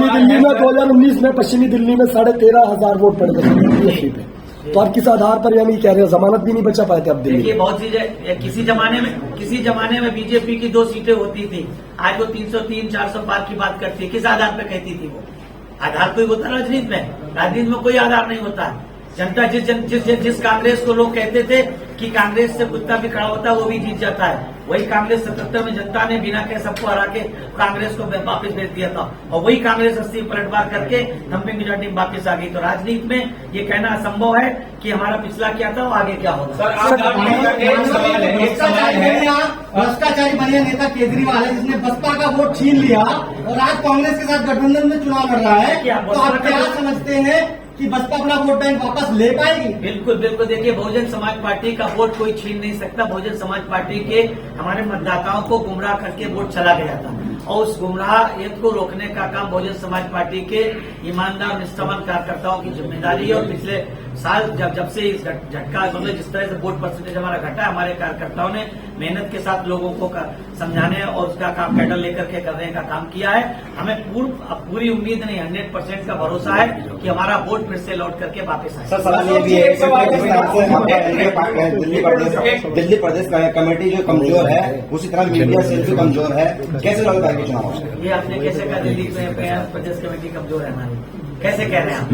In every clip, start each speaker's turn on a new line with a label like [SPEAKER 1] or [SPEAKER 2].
[SPEAKER 1] दिल्ली में 2019 में पश्चिमी दिल्ली में 13,500 वोट पड़ गए बीएसपी पे। तो आप किस आधार पर यानी कह रहे हो जमानत भी नहीं बचा पाए थे अब दिल्ली?
[SPEAKER 2] देखिए बहुत चीजें, किसी जमाने में बीजेपी की 2 सीटें होती थी, आज वो 303 400 पार की बात करती है। किस आधार पर कहती थी वो? आधार कोई होता राजनीति में कोई आधार नहीं होता है। जनता जिस कांग्रेस को लोग कहते थे कि कांग्रेस से कुत्ता भी खड़ा होता है वो भी जीत जाता है, वही कांग्रेस 77 में जनता ने बिना कहे सबको हरा के कांग्रेस को वापस भेज दिया था, और वही कांग्रेस 80 पलटवार करके थम्पिंग मेजॉरिटी में वापस आ गई। तो राजनीति में ये कहना असंभव है कि हमारा पिछला क्या था और आगे क्या होगा।
[SPEAKER 3] भ्रष्टाचारी बने नेता केजरीवाल है जिसने बसपा का वोट छीन लिया और आज कांग्रेस के साथ गठबंधन में चुनाव लड़ रहा है, तो आप क्या समझते हैं कि बसपा अपना वोट बैंक वापस ले पाएगी?
[SPEAKER 2] बिल्कुल बिल्कुल। देखिए बहुजन समाज पार्टी का वोट कोई छीन नहीं सकता। बहुजन समाज पार्टी के हमारे मतदाताओं को गुमराह करके वोट चला गया था, और उस गुमराहियत को रोकने का काम बहुजन समाज पार्टी के ईमानदार निष्ठावान कार्यकर्ताओं की जिम्मेदारी है। और पिछले साल जब से इस झटका मतलब जिस तरह से वोट परसेंटेज हमारा घटा, हमारे कार्यकर्ताओं ने मेहनत के साथ लोगों को समझाने और उसका काम कैडर लेकर के करने का काम किया है। हमें पूरी उम्मीद नहीं, 100% का भरोसा है कि हमारा वोट फिर से लौट करके वापस आए।
[SPEAKER 4] सर सवाल ये भी है दिल्ली प्रदेश कमेटी जो कमजोर है उसी तरह मीडिया सेल भी कमजोर है, कैसे लड़ पाएगी चुनाव?
[SPEAKER 2] ये आपने कैसे कहा दिल्ली में प्रदेश कमेटी कमजोर है हमारी? कैसे कह रहे हैं आप?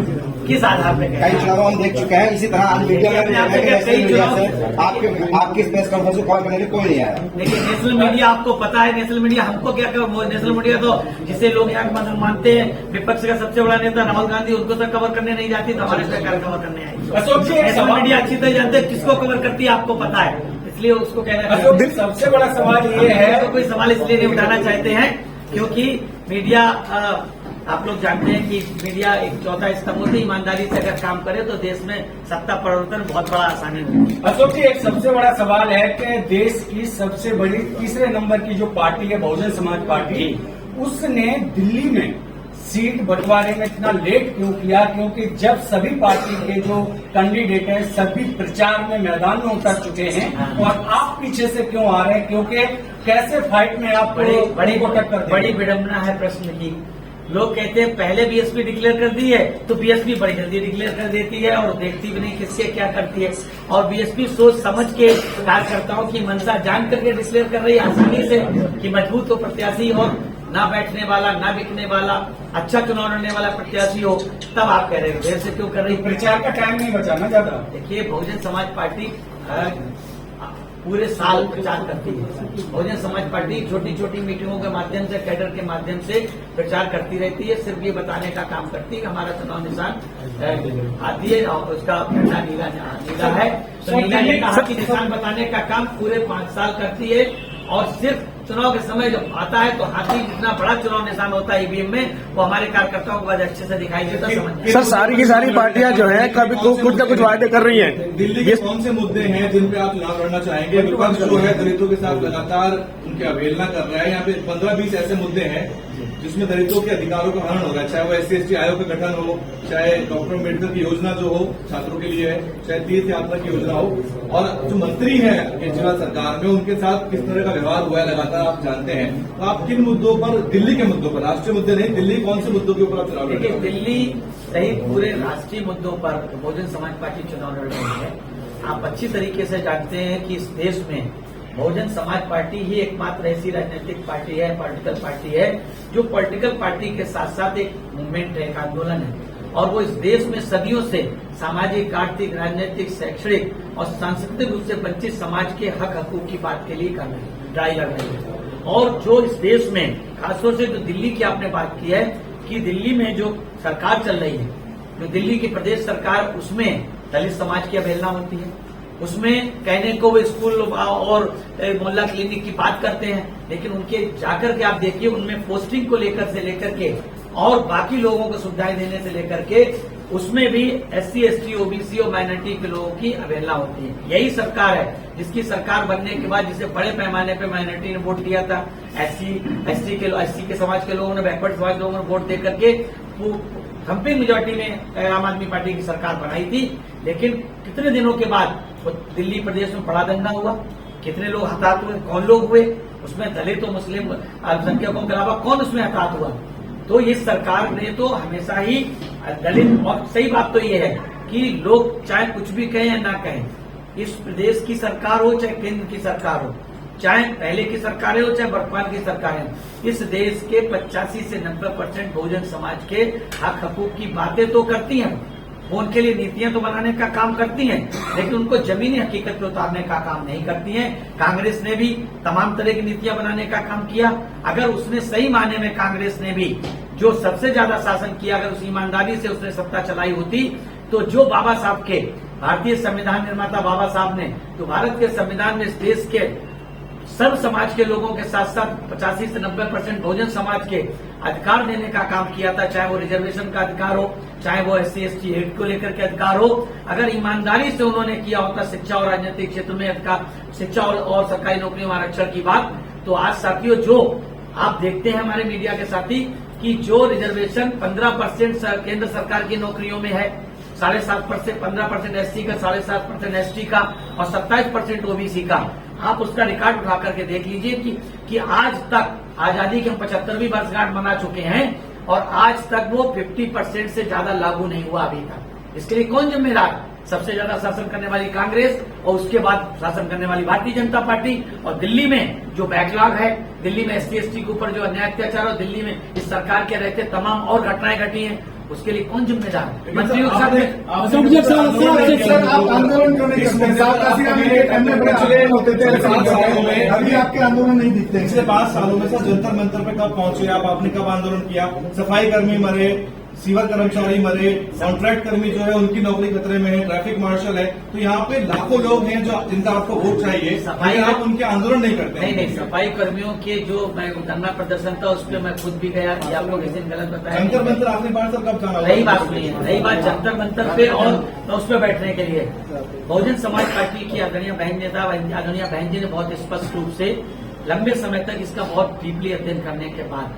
[SPEAKER 2] किस आधार पे कह रहे हैं?
[SPEAKER 4] कई चुनाव हम देख चुके हैं, इसी तरह आज मीडिया में आपकी प्रेस कॉन्फ्रेंस को कॉल करने के कोई नहीं आया।
[SPEAKER 2] देखिए नेशनल मीडिया आपको पता है, नेशनल मीडिया हमको क्या नेशनल मीडिया तो जिसे लोग यहाँ मानते हैं विपक्ष का सबसे बड़ा नेता राहुल गांधी, उनको तक कवर करने नहीं जाती तो हमारे सरकार कवर करने आई। नेशनल मीडिया अच्छी तरह जानते हैं किसको कवर करती है, आपको पता है, इसलिए उसको कहना है।
[SPEAKER 5] सबसे बड़ा सवाल ये है,
[SPEAKER 2] तो कोई सवाल इसलिए नहीं उठाना चाहते हैं क्योंकि मीडिया आप लोग जानते हैं कि मीडिया एक चौथा स्तंभ होती है। ईमानदारी से अगर काम करे तो देश में सत्ता परिवर्तन बहुत बड़ा आसानी होगी।
[SPEAKER 5] अशोक जी, एक सबसे बड़ा सवाल है कि देश की सबसे बड़ी तीसरे नंबर की जो पार्टी है बहुजन समाज पार्टी, उसने दिल्ली में सीट बंटवारे में इतना लेट क्यों किया? क्योंकि जब सभी पार्टी के जो कैंडिडेट हैं सभी प्रचार में मैदान में उतर चुके हैं, और आप पीछे से क्यों आ रहे हैं? क्योंकि कैसे फाइट में आप
[SPEAKER 2] बड़ी विडंबना है प्रश्न की। लोग कहते हैं पहले बीएसपी डिक्लेयर कर दी है तो बीएसपी बड़ी जल्दी डिक्लेयर कर देती है और देखती भी नहीं किसके क्या करती है। और बीएसपी सोच समझ के कार्यकर्ताओं की मंशा जान करके डिक्लेयर कर रही है आसानी से कि मजबूत हो प्रत्याशी और ना बैठने वाला, ना बिकने वाला, अच्छा चुनाव लड़ने वाला प्रत्याशी हो। तब आप कह रहे हैं देर से क्यों कर रही है?
[SPEAKER 5] प्रचार का टाइम नहीं बचा ना ज्यादा।
[SPEAKER 2] देखिए बहुजन समाज पार्टी पूरे साल प्रचार करती है। बहुजन समाज पार्टी छोटी छोटी मीटिंगों के माध्यम से, कैडर के माध्यम से प्रचार करती रहती है। सिर्फ ये बताने का काम करती है कि हमारा चुनाव निशान आती है और उसका झंडा नीला है। तो नीला निशान बताने का काम पूरे 5 साल करती है। और सिर्फ चुनाव के समय जब आता है तो हाथी जितना बड़ा चुनाव निशान होता है ईवीएम में, वो हमारे कार्यकर्ताओं को बहुत अच्छे से दिखाई देता है।
[SPEAKER 1] सर सारी की सारी पार्टियां जो है कभी कुछ न कुछ वायदे कर रही हैं।
[SPEAKER 6] दिल्ली के कौन से मुद्दे हैं जिन पे आप चुनाव लड़ना चाहेंगे? विपक्ष जो है दलितों के साथ लगातार उनकी अवहेलना कर रहा है। यहाँ पे 15-20 ऐसे मुद्दे हैं जिसमें दलितों के अधिकारों का हनन हो रहा है, चाहे वो SC/ST आयोग का गठन हो, चाहे डॉक्टर अम्बेडकर की योजना जो हो छात्रों के लिए है, चाहे तीर्थ यात्रा की योजना हो। और जो मंत्री हैं केजरीवाल सरकार में उनके साथ किस तरह का व्यवहार हुआ है लगातार आप जानते हैं। तो आप किन मुद्दों पर, दिल्ली के मुद्दों पर, राष्ट्रीय मुद्दे नहीं, दिल्ली कौन से मुद्दों के ऊपर आप चुनाव लड़ रहे हैं?
[SPEAKER 2] दिल्ली सहित पूरे राष्ट्रीय मुद्दों पर बहुजन समाज पार्टी चुनाव लड़ रही है। आप अच्छी तरीके से जानते हैं कि इस देश में बहुजन समाज पार्टी ही एकमात्र ऐसी राजनीतिक पार्टी है, पॉलिटिकल पार्टी है, जो पॉलिटिकल पार्टी के साथ साथ एक मूवमेंट है, एक आंदोलन है। और वो इस देश में सदियों से सामाजिक, आर्थिक, राजनीतिक, शैक्षणिक और सांस्कृतिक रूप से वंचित समाज के हक हकूक की बात के लिए कर रही है, लड़ाई लड़ रही है। और जो इस देश में खासतौर से जो दिल्ली की आपने बात की है कि दिल्ली में जो सरकार चल रही है, जो दिल्ली की प्रदेश सरकार, उसमें दलित समाज की अवहेलना होती है। उसमें कहने को वो स्कूल और मोहल्ला क्लिनिक की बात करते हैं, लेकिन उनके जाकर के आप देखिए उनमें पोस्टिंग को लेकर के और बाकी लोगों को सुविधाएं देने से लेकर के उसमें भी SC/ST, OBC और माइनॉरिटी के लोगों की अवहेलना होती है। यही सरकार है जिसकी सरकार बनने के बाद जिसे बड़े पैमाने पे माइनॉरिटी ने वोट दिया था, SC के समाज के लोगों ने, बैकवर्ड समाज लोगों ने वोट देकर के थम्पिंग मेजॉरिटी में आम आदमी पार्टी की सरकार बनाई थी। लेकिन कितने दिनों के बाद दिल्ली प्रदेश में बड़ा दंगा हुआ, कितने लोग हताहत हुए, कौन लोग हुए उसमें? दलित और मुस्लिम अल्पसंख्यकों के अलावा कौन उसमें हताहत हुआ? तो इस सरकार ने तो हमेशा ही दलित, और सही बात तो ये है कि लोग चाहे कुछ भी कहें या ना कहें, इस प्रदेश की सरकार हो चाहे केंद्र की सरकार हो, चाहे पहले की सरकारें हो चाहे वर्तमान की सरकारें, इस देश के 85 से 90% बहुजन समाज के हक हकूक की बातें तो करती हैं, वो उनके लिए नीतियां तो बनाने का काम करती हैं, लेकिन उनको जमीनी हकीकत पे उतारने का काम नहीं करती हैं। कांग्रेस ने भी तमाम तरह की नीतियां बनाने का काम किया। अगर उसने सही मायने में कांग्रेस ने भी जो सबसे ज्यादा शासन किया, अगर उस ईमानदारी से उसने सत्ता चलाई होती, तो जो बाबा साहब के, भारतीय संविधान निर्माता बाबा साहब ने तो भारत के संविधान में इस देश के सर्व समाज के लोगों के साथ साथ 85 से 90% बहुजन समाज के अधिकार देने का काम किया था, चाहे वो रिजर्वेशन का अधिकार हो, चाहे वो SC/ST एक्ट को लेकर के अधिकार हो। अगर ईमानदारी से उन्होंने किया होता शिक्षा और राजनीतिक क्षेत्र में अधिकार, शिक्षा और सरकारी नौकरियों में आरक्षण की बात, तो आज साथियों जो आप देखते हैं हमारे मीडिया के साथी कि जो रिजर्वेशन 15% केंद्र सरकार की नौकरियों में है, 7.5%, 15% SC का, 7.5% ST का और 27% OBC का, आप उसका रिकॉर्ड उठा करके देख लीजिए कि आज तक आजादी की हम 75वीं वर्षगांठ मना चुके हैं और आज तक वो 50% से ज्यादा लागू नहीं हुआ अभी तक। इसके लिए कौन जिम्मेदार? सबसे ज्यादा शासन करने वाली कांग्रेस और उसके बाद शासन करने वाली भारतीय जनता पार्टी। और दिल्ली में जो बैकलॉग है, दिल्ली में SC/ST के ऊपर जो अन्याय अत्याचार और दिल्ली में इस सरकार के रहते तमाम और घटनाएं घटी हैं, उसके लिए कौन जिम्मेदार? मंत्रियों के साथ
[SPEAKER 3] आंदोलन क्यों नहीं करते? अभी आपके आंदोलन नहीं दिखते।
[SPEAKER 6] पिछले 5 सालों में सर जंतर मंतर पे कब पहुंचे आप? आपने कब आंदोलन किया? सफाई कर्मी मरे, सीवर कर्मचारी मरे, कॉन्ट्रैक्ट कर्मी जो है उनकी नौकरी खतरे में है, ट्रैफिक मार्शल है, तो यहाँ पे लाखों लोग हैं जो जिनका आपको वोट चाहिए, सफाई आप उनके आंदोलन नहीं करते?
[SPEAKER 2] नहीं, सफाई कर्मियों के जो मैं धरना प्रदर्शन था उस पर मैं खुद भी गया, आपको किसी ने गलत बताया।
[SPEAKER 6] जंतर मंतर आखिरी बार सर कब जाना?
[SPEAKER 2] नई बात नहीं है, नई बात जंतर मंतर पे और उस पर बैठने के लिए बहुजन समाज पार्टी की आदरणीय बहन नेता आदरणीय बहन जी ने बहुत स्पष्ट रूप से लंबे समय तक इसका बहुत डीपली अध्ययन करने के बाद,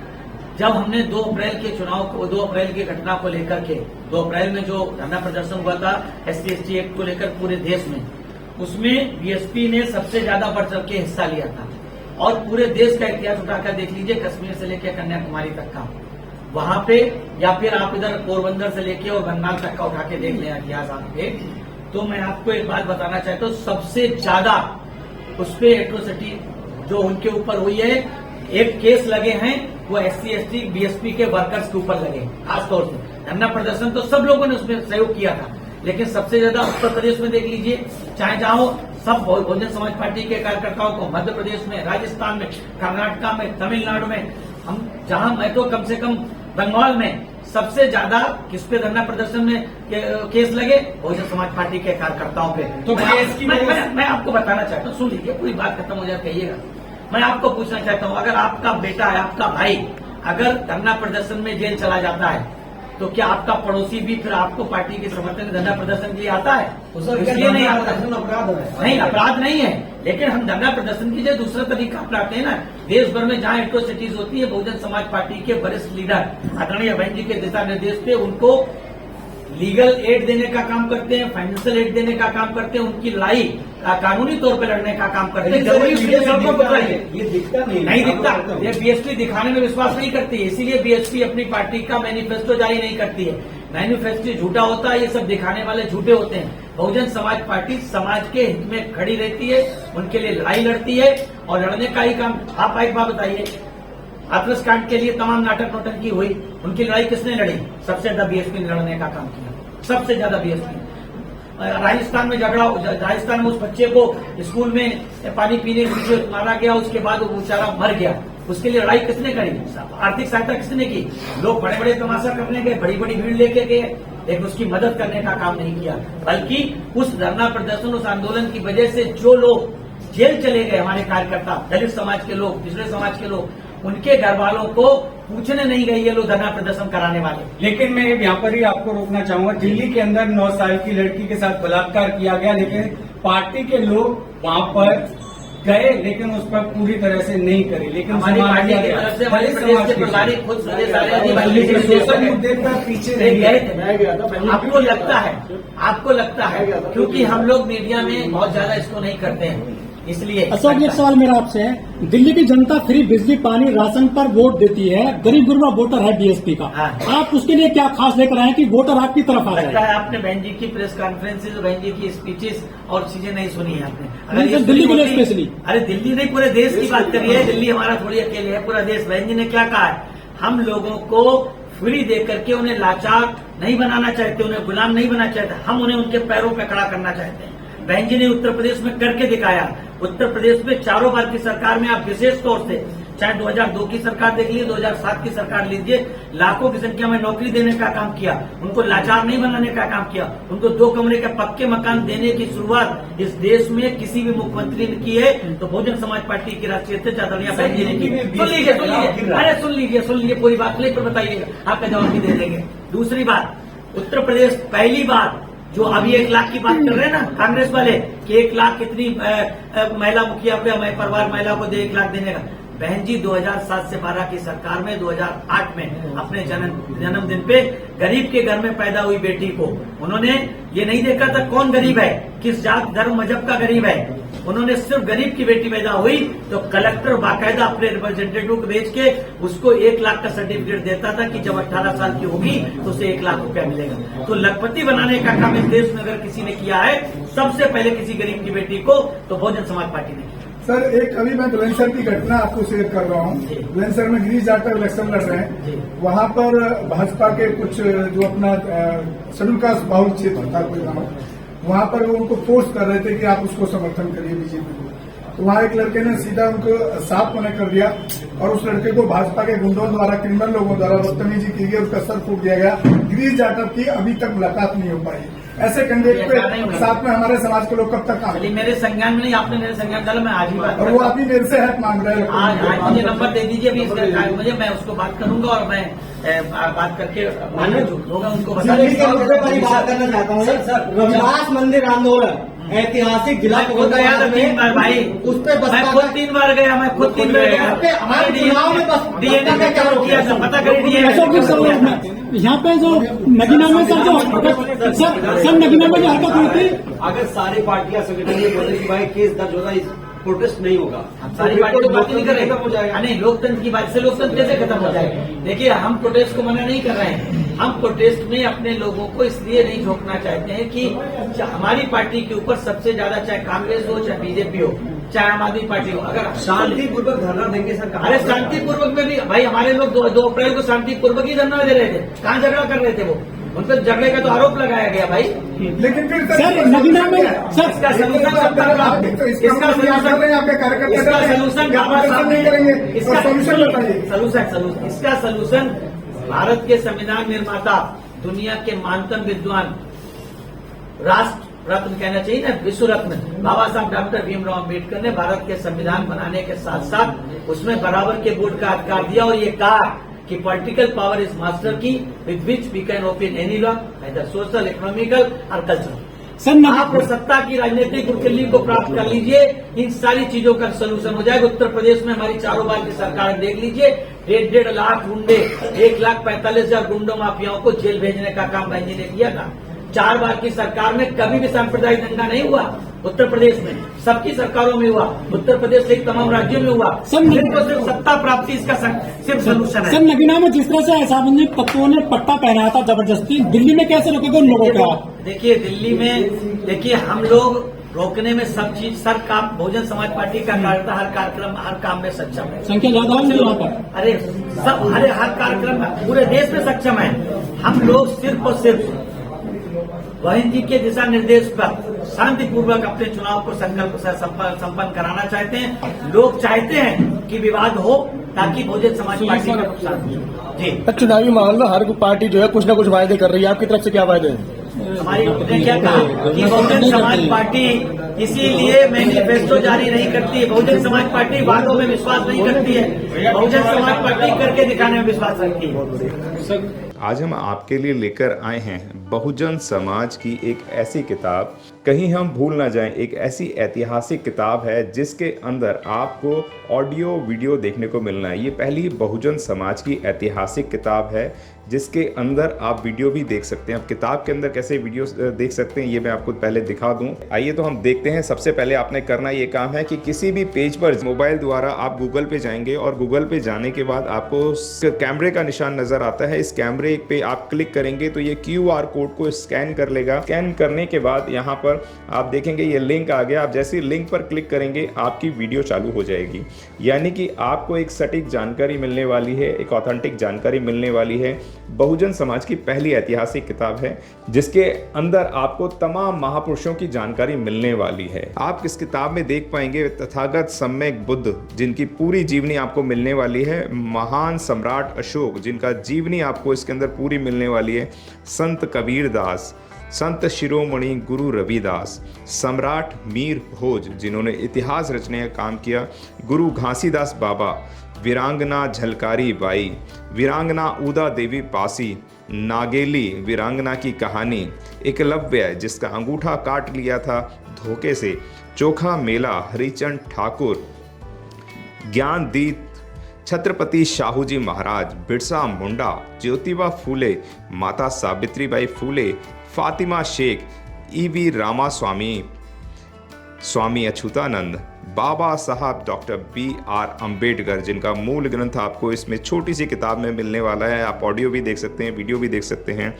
[SPEAKER 2] जब हमने 2 अप्रैल के चुनाव को, 2 अप्रैल की घटना को लेकर के, 2 अप्रैल में जो धरना प्रदर्शन हुआ था SC/ST एक्ट को लेकर पूरे देश में, उसमें BSP ने सबसे ज्यादा बढ़ चढ़ के हिस्सा लिया था। और पूरे देश का इतिहास उठाकर देख लीजिए, कश्मीर से लेकर कन्याकुमारी तक का, वहां पे, या फिर आप इधर पोरबंदर से लेके और बंगाल तक का उठा के देख लें इतिहास आपके, तो मैं आपको एक बात बताना चाहता हूँ, सबसे ज्यादा उस पर एट्रोसिटी जो उनके ऊपर हुई है, एक केस लगे हैं वो SC/ST BSP के वर्कर्स के ऊपर लगे, खासतौर से धरना प्रदर्शन तो सब लोगों ने उसमें सहयोग किया था, लेकिन सबसे ज्यादा उत्तर प्रदेश में देख लीजिए, चाहे जहां सब बहुजन समाज पार्टी के कार्यकर्ताओं को मध्य प्रदेश में, राजस्थान में, कर्नाटका में, तमिलनाडु में, हम जहां, मैं तो कम से कम बंगाल में सबसे ज्यादा किस पे धरना प्रदर्शन में केस लगे? बहुजन समाज पार्टी के कार्यकर्ताओं पे। तो मैं आपको बताना चाहता हूँ, सुन लीजिए, पूरी बात खत्म हो जाए कहिएगा। मैं आपको पूछना चाहता हूं, अगर आपका बेटा है, आपका भाई अगर धरना प्रदर्शन में जेल चला जाता है, तो क्या आपका पड़ोसी भी फिर आपको पार्टी के समर्थन में धरना प्रदर्शन के लिए आता है? इसलिए नहीं आता।
[SPEAKER 3] अपराध है?
[SPEAKER 2] नहीं, अपराध नहीं है, लेकिन हम धरना प्रदर्शन की जगह दूसरा तरीका अपनाते हैं ना। देश भर में जहां एट्रोसिटीज होती है, बहुजन समाज पार्टी के वरिष्ठ लीडर आदरणीय बहन जी के दिशा निर्देश पे उनको लीगल एड देने का काम करते हैं, फाइनेंशियल एड देने का काम करते हैं, उनकी लड़ाई कानूनी तौर पे लड़ने का काम करते हैं। जरूरी
[SPEAKER 3] ये दिखता
[SPEAKER 2] नहीं दिखता, ये BSP दिखाने में विश्वास नहीं करती है, इसीलिए BSP अपनी पार्टी का मैनिफेस्टो जारी नहीं करती है। मैनिफेस्टो झूठा होता है, ये सब दिखाने वाले झूठे होते हैं। बहुजन समाज पार्टी समाज के हित में खड़ी रहती है, उनके लिए लड़ाई लड़ती है और लड़ने का ही काम। आप एक बात बताइए, हाथरस कांड के लिए तमाम नाटक नौटंकी हुई, उनकी लड़ाई किसने लड़ी? सबसे ज्यादा BSP ने लड़ने का काम किया, सबसे ज्यादा BSP। राजस्थान में झगड़ा, राजस्थान में उस बच्चे को स्कूल में पानी पीने के पीछे मारा गया, उसके बाद वो बेचारा मर गया, उसके लिए लड़ाई किसने करी? आर्थिक सहायता किसने की? लोग बड़े बड़े तमाशा करने गए, बड़ी बड़ी भीड़ लेके गए, लेकिन उसकी मदद करने का काम नहीं किया। बल्कि उस धरना प्रदर्शन, उस आंदोलन की वजह से जो लोग जेल चले गए, हमारे कार्यकर्ता, दलित समाज के लोग, पिछड़े समाज के लोग, उनके घर वालों को पूछने नहीं गए ये लोग धरना प्रदर्शन कराने वाले।
[SPEAKER 5] लेकिन मैं यहाँ पर ही आपको रोकना चाहूंगा, दिल्ली के अंदर 9 साल की लड़की के साथ बलात्कार किया गया, लेकिन पार्टी के लोग वहां पर गए, लेकिन उस पर पूरी तरह से नहीं करे। लेकिन
[SPEAKER 2] हमारी पार्टी की तरफ से हमारे प्रदेश के प्रभारी खुद
[SPEAKER 5] सोशल मुद्दे पर पीछे
[SPEAKER 2] गए थे। आपको लगता है क्योंकि हम लोग मीडिया में बहुत ज्यादा इसको नहीं करते हैं, इसलिए
[SPEAKER 7] अशोक, एक सवाल मेरा आपसे है, दिल्ली की जनता फ्री बिजली पानी राशन पर वोट देती है, गरीब गुरबा वोटर है बीएसपी का,
[SPEAKER 2] हाँ।
[SPEAKER 7] आप उसके लिए क्या खास लेकर आए कि वोटर आपकी तरफ आ
[SPEAKER 2] लगता
[SPEAKER 7] जाए?
[SPEAKER 2] है आपने बहन जी की प्रेस कॉन्फ्रेंसेज, बहन जी की स्पीचेस और चीजें नहीं सुनी है आपने।
[SPEAKER 7] नहीं
[SPEAKER 2] ये
[SPEAKER 7] सर, दिल्ली के लिए
[SPEAKER 2] सुनी होती-
[SPEAKER 7] स्पेशली।
[SPEAKER 2] अरे दिल्ली नहीं, पूरे देश की बात करिए। दिल्ली हमारा थोड़ी अकेले है, पूरा देश। बहन जी ने क्या कहा है, हम लोगों को फ्री दे करके उन्हें लाचार नहीं बनाना चाहते, उन्हें गुलाम नहीं बनाना चाहते, हम उन्हें उनके पैरों पर खड़ा करना चाहते हैं। बहन जी ने उत्तर प्रदेश में करके दिखाया। उत्तर प्रदेश में चारों बार की सरकार में आप विशेष तौर से, चाहे 2002 की सरकार देख लीजिए, 2007 की सरकार लीजिए, लाखों की संख्या में नौकरी देने का काम किया, उनको लाचार नहीं बनाने का काम किया, उनको 2 कमरे के पक्के मकान देने की शुरुआत इस देश में किसी भी मुख्यमंत्री ने की है तो बहुजन समाज पार्टी की राष्ट्रीय अध्यक्ष आदरणीय बहन जी ने की। सुन लीजिए, अरे सुन लीजिए, पूरी बात नहीं, पर बताइएगा, आपका जवाब भी दे देंगे। दूसरी बात, उत्तर प्रदेश पहली बार जो अभी 1 लाख की बात कर रहे हैं ना कांग्रेस वाले कि 1 लाख कितनी महिला मुखिया पे परिवार महिला को 1 लाख देने का, बहन जी 2007 से 12 की सरकार में 2008 में अपने जन्मदिन पे गरीब के घर में पैदा हुई बेटी को उन्होंने ये नहीं देखा था कौन गरीब है, किस जात धर्म मजहब का गरीब है, उन्होंने सिर्फ गरीब की बेटी पैदा हुई तो कलेक्टर बाकायदा अपने रिप्रेजेंटेटिव को भेज के उसको 1 लाख का सर्टिफिकेट देता था कि जब 18 साल की होगी तो उसे 1 लाख रुपया मिलेगा। तो लखपति बनाने का काम इस देश में अगर किसी ने किया है सबसे पहले किसी गरीब की बेटी को, तो बहुजन समाज पार्टी ने किया।
[SPEAKER 8] सर, एक अभी मैं बुलंदशहर की घटना आपको शेयर कर रहा हूँ। बुलंदशहर में गिरीश जाटव इलेक्शन लड़ रहे हैं, वहां पर भाजपा के कुछ जो अपना शेड्यूल कास्ट बाहुल क्षेत्र था कोई गाँव, वहां पर वो उनको फोर्स कर रहे थे कि आप उसको समर्थन करिए बीजेपी को। तो वहां एक लड़के ने सीधा उनको साफ मना कर दिया और उस लड़के को भाजपा के गुंडों द्वारा, क्रिमिनल लोगों द्वारा बदतमीजी की गई, उसका सर फूट दिया गया। गिरीश जाटव की अभी तक मुलाकात नहीं हो पाई। ऐसे कैंडिडेट पे साथ में हमारे समाज के लोग कब तक काम
[SPEAKER 2] चलिए, मेरे संज्ञान में नहीं, आपने मेरे संज्ञान डाला, मैं आज ही बात
[SPEAKER 8] और वो अभी मेरे से हेल्प मांग रहे हैं।
[SPEAKER 2] आज मुझे नंबर दे दीजिए अभी इसका मुझे, मैं उसको बात करूंगा और मैं बात करके होगा उनको बता
[SPEAKER 3] दिल्ली के मुद्दे पर ही बात करना चाहता हूँ। रविदास मंदिर आंदोलन ऐतिहासिक जिला
[SPEAKER 2] वो गया था 3 बार भाई,
[SPEAKER 3] उस पे
[SPEAKER 2] मैं खुद 3 बार गया, मैं खुद 3 बार गया।
[SPEAKER 3] हमारे चुनाव में बस
[SPEAKER 2] डीएनए का क्या किया था पता करिए।
[SPEAKER 7] अशोक, एक सवाल है, यहाँ पे जो नगीना में सर जो सर नगीना में जो हरकत हुई थी,
[SPEAKER 9] अगर सारी पार्टियां संगठन ये बोले कि भाई केस दर्ज होगा, इस प्रोटेस्ट नहीं होगा,
[SPEAKER 2] सारी पार्टी बात नहीं कर
[SPEAKER 9] खत्म हो
[SPEAKER 2] रहे
[SPEAKER 9] जाएगा।
[SPEAKER 2] नहीं, लोकतंत्र की बात से लोकतंत्र कैसे खत्म हो जाएगा। देखिए, हम प्रोटेस्ट को मना नहीं कर रहे हैं, हम प्रोटेस्ट में अपने लोगों को इसलिए नहीं झोंकना चाहते हैं कि हमारी पार्टी के ऊपर सबसे ज्यादा, चाहे कांग्रेस हो चाहे बीजेपी हो चाहे आम आदमी पार्टी हो, अगर
[SPEAKER 9] शांतिपूर्वक धरना देंगे सर।
[SPEAKER 2] अरे शांतिपूर्वक में भी भाई हमारे लोग 2 अप्रैल को शांतिपूर्वक ही धरना दे रहे थे, कहाँ झगड़ा कर रहे थे वो, उन पर झगड़े का तो आरोप लगाया गया भाई।
[SPEAKER 8] लेकिन फिर
[SPEAKER 7] सर नगीना में सर
[SPEAKER 2] इसका सलूशन
[SPEAKER 8] नहीं करेंगे, सोल्यूशन बताइए।
[SPEAKER 2] इसका सलूशन भारत के संविधान निर्माता, दुनिया के महानतम विद्वान, राष्ट्र रत्न कहना चाहिए ना, विश्व रत्न बाबा साहब डॉक्टर भीमराव अम्बेडकर ने भारत के संविधान बनाने के साथ साथ उसमें बराबर के वोट का अधिकार दिया और ये कहा कि political power is master key with which we can open any law, इधर सोशल, इकोनॉमिकल और कल्चरल।
[SPEAKER 7] सर
[SPEAKER 2] आप सत्ता की राजनीतिक कुर्किल्ली को प्राप्त कर लीजिए, इन सारी चीजों का सलूशन हो जाएगा। उत्तर प्रदेश में हमारी चारों बार की सरकार देख लीजिए, 1.5 लाख गुंडे, 1,45,000 गुंडों माफियाओं को जेल भेजने का काम बहन जी ने किया था। 4 बार की सरकार में कभी भी सांप्रदायिक दंगा नहीं हुआ उत्तर प्रदेश में, सबकी सरकारों में हुआ, उत्तर प्रदेश सहित तमाम राज्यों में हुआ। सिर्फ सत्ता प्राप्ति इसका सिर्फ सलूशन है।
[SPEAKER 7] सर नगीना में जिस तरह से असामाजिक तत्वों ने पट्टा पहनाया था जबरदस्ती, दिल्ली में कैसे रोकेगा उन लोगों को?
[SPEAKER 2] देखिए, दिल्ली में देखिए, हम लोग रोकने में सब चीज, सर काम बहुजन समाज पार्टी का कार्यकर्ता हर कार्यक्रम हर काम में सक्षम है।
[SPEAKER 7] संख्या ज्यादा होगी यहाँ पर?
[SPEAKER 2] अरे सब हर कार्यक्रम पूरे देश में सक्षम है। हम लोग सिर्फ और सिर्फ बहन जी के दिशा निर्देश पर शांतिपूर्वक अपने चुनाव को संकल्प से संपन्न कराना चाहते हैं। लोग चाहते हैं कि विवाद हो ताकि बहुजन समाज पार्टी का नुकसान हो। जी,
[SPEAKER 1] चुनावी माहौल में हर पार्टी जो है कुछ न कुछ वायदे कर रही है, आपकी तरफ से क्या वायदे हैं?
[SPEAKER 2] हमारी ने क्या कहा कि बहुजन समाज पार्टी इसीलिए मैनिफेस्टो जारी नहीं करती, बहुजन समाज पार्टी वादों में विश्वास नहीं करती है, बहुजन समाज पार्टी करके दिखाने में विश्वास रखती है।
[SPEAKER 10] आज हम आपके लिए लेकर आए हैं बहुजन समाज की एक ऐसी किताब, कहीं हम भूल ना जाएं, एक ऐसी ऐतिहासिक किताब है जिसके अंदर आपको ऑडियो वीडियो देखने को मिलना है। ये पहली बहुजन समाज की ऐतिहासिक किताब है जिसके अंदर आप वीडियो भी देख सकते हैं। अब किताब के अंदर कैसे वीडियो देख सकते हैं ये मैं आपको पहले दिखा दूं। आइए तो हम देखते हैं। सबसे पहले आपने करना ये काम है कि किसी भी पेज पर मोबाइल द्वारा आप गूगल पे जाएंगे और गूगल पे जाने के बाद आपको कैमरे का निशान नजर आता है। इस कैमरे पे आप क्लिक करेंगे तो ये QR कोड को स्कैन कर लेगा। स्कैन करने के बाद यहाँ पर आप देखेंगे ये लिंक आ गया। आप जैसे ही लिंक पर क्लिक करेंगे आपकी वीडियो चालू हो जाएगी, यानी कि आपको एक सटीक जानकारी मिलने वाली है, एक ऑथेंटिक जानकारी मिलने वाली है। बहुजन समाज की पहली ऐतिहासिक किताब है जिसके अंदर आपको तमाम महापुरुषों की जानकारी मिलने वाली है। आप इस किताब में देख पाएंगे तथागत सम्यक बुद्ध जिनकी पूरी जीवनी आपको मिलने वाली है, महान सम्राट अशोक जिनका जीवनी आपको इसके अंदर पूरी मिलने वाली है, संत कबीर दास, संत शिरोमणि गुरु रविदास, सम्राट मीर भोज जिन्होंने इतिहास रचने का काम किया, गुरु घासीदास बाबा, वीरांगना झलकारी बाई, वीरांगना उदा देवी पासी, नागेली वीरांगना की कहानी, एकलव्य जिसका अंगूठा काट लिया था धोखे से, चोखा मेला हरिचंद ठाकुर, ज्ञानदीप छत्रपति शाहूजी महाराज, बिरसा मुंडा, ज्योतिबा फूले, माता सावित्रीबाई फूले, फातिमा शेख, E.V. रामास्वामी, स्वामी अच्युतानंद, बाबा साहब डॉक्टर B.R. अम्बेडकर जिनका मूल ग्रंथ आपको इसमें छोटी सी किताब में मिलने वाला है। आप ऑडियो भी देख सकते हैं, वीडियो भी देख सकते हैं।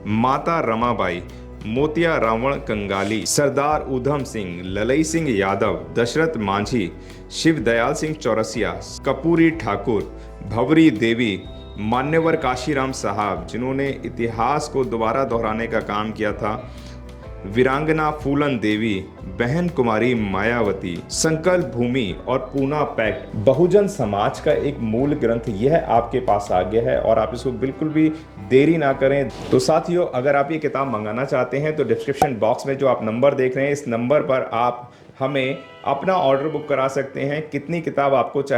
[SPEAKER 10] माता रमाबाई, मोतिया रावण कंगाली, सरदार उधम सिंह, ललई सिंह यादव, दशरथ मांझी, शिव दयाल सिंह चौरसिया, कपूरी ठाकुर, भवरी देवी, मान्यवर काशीराम साहब जिन्होंने इतिहास को दोबारा दोहराने का काम किया था, वीरांगना फूलन देवी, बहन कुमारी मायावती, संकल्प भूमि और पूना पैक्ट। बहुजन समाज का एक मूल ग्रंथ यह आपके पास आ गया है और आप इसको बिल्कुल भी देरी ना करें। तो साथियों, अगर आप ये किताब मंगाना चाहते हैं तो डिस्क्रिप्शन बॉक्स में जो आप नंबर देख रहे हैं इस नंबर पर आप हमें अपना ऑर्डर बुक करा सकते हैं। कितनी किताब आपको चाहिए